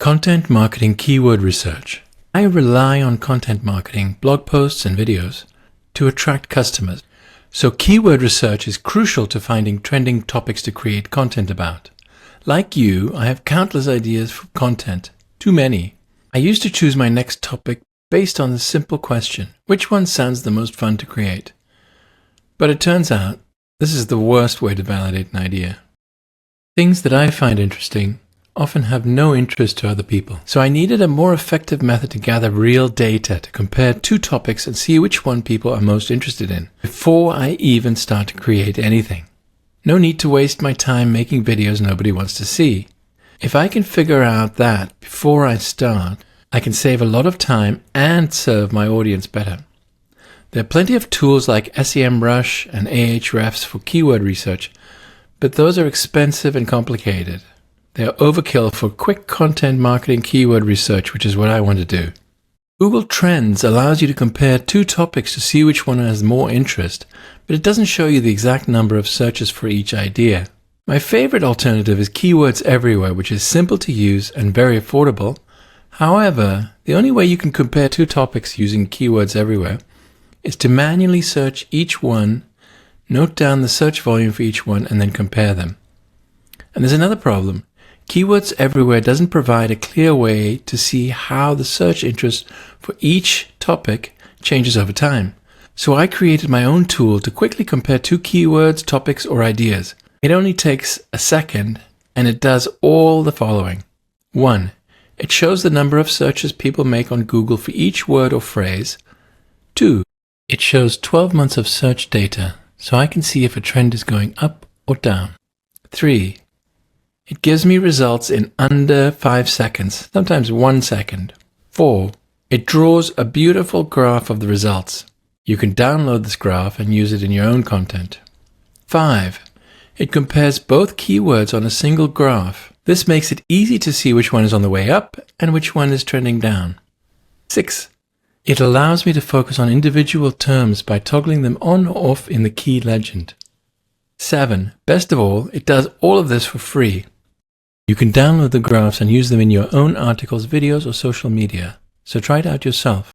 Content marketing keyword research. I rely on content marketing, blog posts and videos to attract customers. So keyword research is crucial to finding trending topics to create content about. Like you, I have countless ideas for content, too many. I used to choose my next topic based on the simple question, which one sounds the most fun to create? But it turns out this is the worst way to validate an idea. Things that I find interesting often have no interest to other people. So I needed a more effective method to gather real data to compare two topics and see which one people are most interested in before I even start to create anything. No need to waste my time making videos nobody wants to see. If I can figure out that before I start, I can save a lot of time and serve my audience better. There are plenty of tools like SEMrush and Ahrefs for keyword research, but those are expensive and complicated. They are overkill for quick content marketing keyword research, which is what I want to do. Google Trends allows you to compare two topics to see which one has more interest, but it doesn't show you the exact number of searches for each idea. My favorite alternative is Keywords Everywhere, which is simple to use and very affordable. However, the only way you can compare two topics using Keywords Everywhere is to manually search each one, note down the search volume for each one, and then compare them. And there's another problem. Keywords Everywhere doesn't provide a clear way to see how the search interest for each topic changes over time. So I created my own tool to quickly compare two keywords, topics, or ideas. It only takes a second, and it does all the following. 1. It shows the number of searches people make on Google for each word or phrase. 2. It shows 12 months of search data, so I can see if a trend is going up or down. 3. It gives me results in under 5 seconds, sometimes 1 second. 4. It draws a beautiful graph of the results. You can download this graph and use it in your own content. 5. It compares both keywords on a single graph. This makes it easy to see which one is on the way up and which one is trending down. 6. It allows me to focus on individual terms by toggling them on or off in the key legend. 7. Best of all, it does all of this for free. You can download the graphs and use them in your own articles, videos, or social media, so try it out yourself.